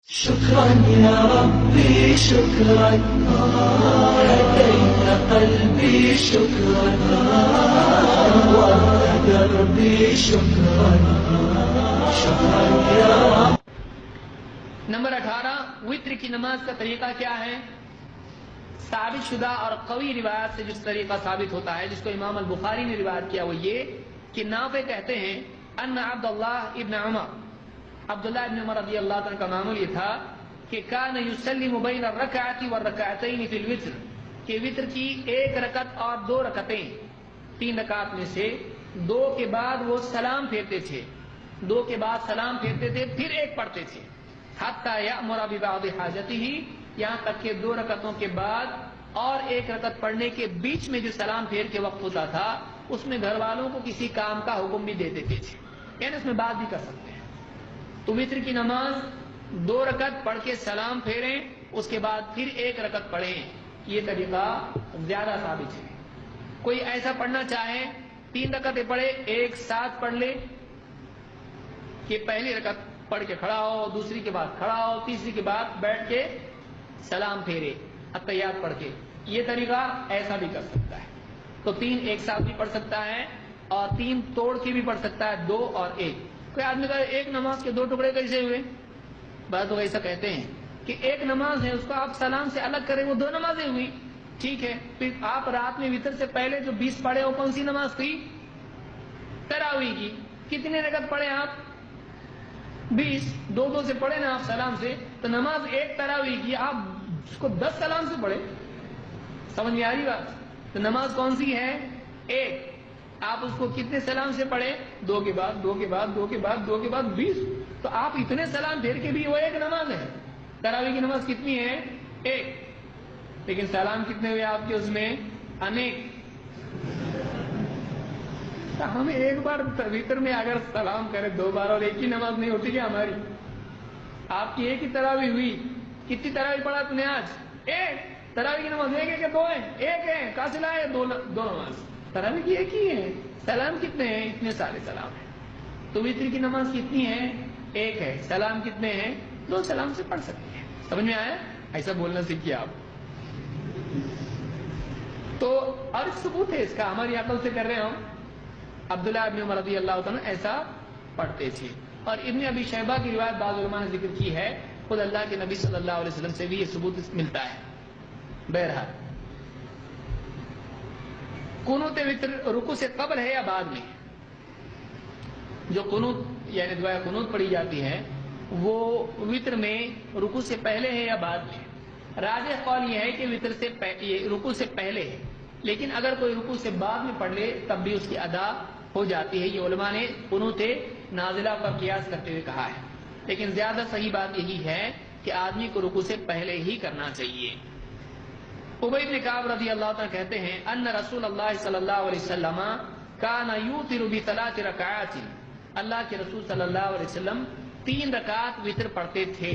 شكرا يا ربي شكرا هديت قلبي شكرا نورت دربي شكرا شكرا يا رب. نمبر 18 وتر کی نماز کا طریقہ کیا ہے؟ ثابت شدہ اور قوی روایت سے جس طریقہ ثابت ہوتا ہے، جس کو امام البخاری نے روایت کیا، وہ یہ کہ نافع کہتے ہیں ان عبداللہ ابن عمر رضی اللہ عنہ کا معمول یہ تھا کہ کان یسلم بین الرکعۃ والرکعتین فی الوتر، کہ وتر کی ایک رکعت اور دو رکعتیں، 3 رکعت میں سے 2 کے بعد وہ سلام پھیرتے تھے، 2 کے بعد سلام پھیرتے تھے، پھر ایک پڑھتے تھے، حتی یأمر ببعض حاجتہ، یہاں تک کہ 2 رکعتوں کے بعد اور ایک رکعت پڑھنے کے بیچ میں جو سلام پھیر کے وقت ہوتا تھا، اس میں گھر والوں کو کسی کام کا حکم بھی دے دیتے تھے، یعنی اس میں بات بھی کر سکتے ہیں۔ تو وتر کی نماز 2 رکعت پڑھ کے سلام پھیریں، اس کے بعد پھر ایک رکعت پڑھیں، یہ طریقہ زیادہ ثابت ہے۔ کوئی ایسا پڑھنا چاہے 3 رکعتیں پڑھے ایک ساتھ پڑھ لے، کہ پہلی رکعت پڑھ کے کھڑا ہو، دوسری کے بعد کھڑا ہو، تیسری کے بعد بیٹھ کے سلام پھیرے التحیات پڑھ کے، یہ طریقہ ایسا بھی کر سکتا ہے۔ تو 3 ایک ساتھ بھی پڑھ سکتا ہے اور 3 توڑ کے بھی پڑھ سکتا ہے، 2 اور 1۔ کوئی آدمی کہا ایک نماز کے 2 ٹکڑے کیسے ہوئے؟ بعض لوگ ایسا کہتے ہیں کہ ایک نماز ہے، اس کو آپ سلام سے الگ کریں، وہ 2 نمازیں ہوئی، ٹھیک ہے۔ پھر آپ رات میں وتر سے پہلے جو 20 پڑھے وہ کون سی نماز تھی؟ تراویح کی۔ کتنے رکعت پڑھے آپ؟ 20، 2 سے پڑھے نا آپ سلام سے، تو نماز ایک تراویح کی، آپ اس کو 10 سلام سے پڑھے، سمجھ میں آ رہی بات؟ تو نماز کون سی ہے؟ ایک، آپ اس کو کتنے سلام سے پڑھے؟ 2 کے بعد 2 کے بعد 2 کے بعد 2 کے بعد 20، تو آپ اتنے سلام پھیر کے بھی وہ ایک نماز ہے۔ تراویح کی نماز کتنی ہے؟ ایک، لیکن سلام کتنے ہوئے آپ کے اس میں؟ انیک۔ ہم ایک بار وتر میں اگر سلام کریں 2 بار اور ایک ہی نماز نہیں ہوتی کیا ہماری؟ آپ کی ایک ہی تراویح ہوئی، کتنی تراویح پڑھا تم نے آج؟ ایک۔ تراویح کی نماز ایک ہے کہ 2 ہے؟ ایک ہے، کہاں سے لائے؟ 2 نماز تراویح کی ایک ہی ہے، سلام کتنے ہیں؟ اتنے سارے سلام ہیں۔ تو وتر کی نماز کتنی ہے؟ ایک ہے، سلام کتنے ہیں؟ 2 سلام سے پڑھ سکتے ہیں۔ سمجھ میں آیا؟ ایسا بولنا سیکھیے آپ۔ تو اور ثبوت ہے اس کا، ہماری عقل سے کر رہے ہیں ہم۔ عبداللہ ابن عمر رضی اللہ عنہ ایسا پڑھتے تھے، اور ابن ابی شیبہ کی روایت بعض علماء نے ذکر کی ہے، خود اللہ کے نبی صلی اللہ علیہ وسلم سے بھی یہ ثبوت ملتا ہے۔ بہرحال قنوت وتر رکوع سے قبل ہے یا بعد میں؟ جو قنوت یعنی دعائے قنوت پڑھی جاتی ہے وہ وتر میں رکوع سے پہلے ہے یا بعد میں؟ راجح قول یہ ہے کہ وتر سے رکوع سے پہلے ہے، لیکن اگر کوئی رکوع سے بعد میں پڑھ لے تب بھی اس کی ادا ہو جاتی ہے، یہ علماء نے قنوت نازلہ پر قیاس کرتے ہوئے کہا ہے، لیکن زیادہ صحیح بات یہی ہے کہ آدمی کو رکوع سے پہلے ہی کرنا چاہیے۔ ابی بن کعب رضی اللہ عنہ کہتے ہیں ان رسول اللہ صلی اللہ علیہ وسلم کان یوتر بثلاث رکعات، اللہ کے رسول صلی اللہ علیہ وسلم 3 رکعت وتر پڑھتے تھے،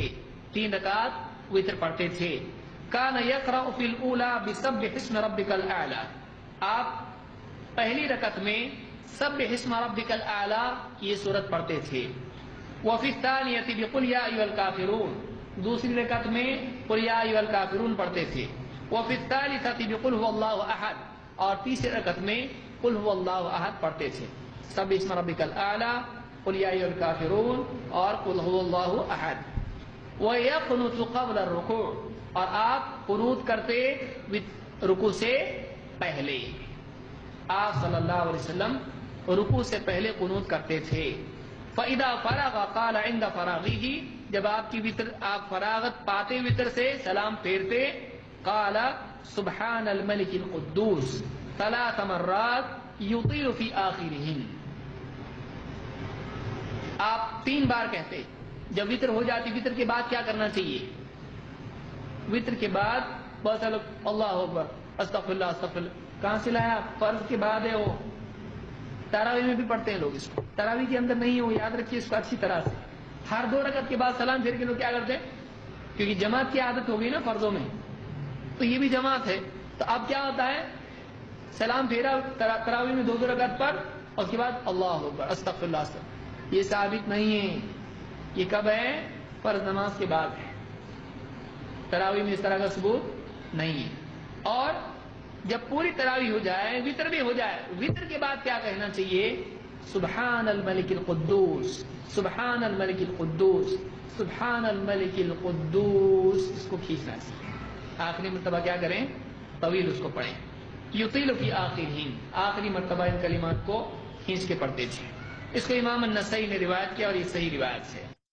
3 رکعت وتر پڑھتے تھے۔ کان یقرأ فی الاولی بسبح اسم ربک الاعلی، آپ پہلی رکعت میں سبح اسم ربک الاعلی یہ سورت پڑھتے تھے۔ وفی الثانیۃ بقل یا ایھا الکافرون، دوسری رکعت میں قل یا ایھا الکافرون پڑھتے تھے۔ وفی الثالثۃ بقل هو اللہ احد، اور تیسری رکعت میں قل هو اللہ احد پڑھتے تھے، سبح اسم ربک الاعلی، قل یا ایھا الکافرون اور قل هو اللہ احد۔ وَيَقْنُتُ قَبْلَ الرُّكُوعِ، اور آپ قنوت کرتے رکوع سے پہلے، آپ صلی اللہ علیہ وسلم رکوع سے پہلے قنوت کرتے تھے۔ فَإِذَا فَرَغَ قَالَ عِنْدَ فَرَاغِهِ، جب آپ کی وتر آپ فراغت پاتے وتر سے سلام پھیرتے، قَالَ سُبْحَانَ الْمَلِكِ الْقُدُّوسِ 3 مرات يُطِيلُ فِي آخِرِهِنَّ، آپ 3 بار کہتے۔ جب وتر ہو جاتی، وتر کے بعد کیا کرنا چاہیے؟ وتر کے بعد بہت سارے لوگ اللہ اکبر استغفر اللہ استغفر اللہ، کہاں سے لایا؟ فرض کے بعد ہے وہ، تراویح میں بھی پڑھتے ہیں لوگ اس کو، تراویح کے اندر نہیں ہے وہ، یاد رکھیے اس کو اچھی طرح سے۔ ہر 2 رکعت کے بعد سلام پھیر کے لوگ کیا کرتے ہیں؟ کیونکہ جماعت کی عادت ہو گئی نا فرضوں میں، تو یہ بھی جماعت ہے، تو اب کیا ہوتا ہے؟ سلام پھیرا تراویح میں 2 رکعت پر، اور اس کے بعد اللہ اکبر استغفر اللہ استغفر، یہ ثابت نہیں ہے۔ یہ کب ہے؟ فرض نماز کے بعد ہے، تراویح میں اس طرح کا ثبوت نہیں ہے۔ اور جب پوری تراویح ہو جائے، وتر بھی ہو جائے، وتر کے بعد کیا کہنا چاہیے؟ سبحان الملک القدوس، سبحان الملک القدوس، سبحان الملک القدوس، اس کو کھینچنا چاہیے۔ آخری مرتبہ کیا کریں؟ طویل اس کو پڑھیں۔ یطیل فی آخرہن، آخری مرتبہ ان کلمات کو کھینچ کے پڑھتے تھے۔ اس کو امام النسائی نے روایت کیا اور یہ صحیح روایت ہے۔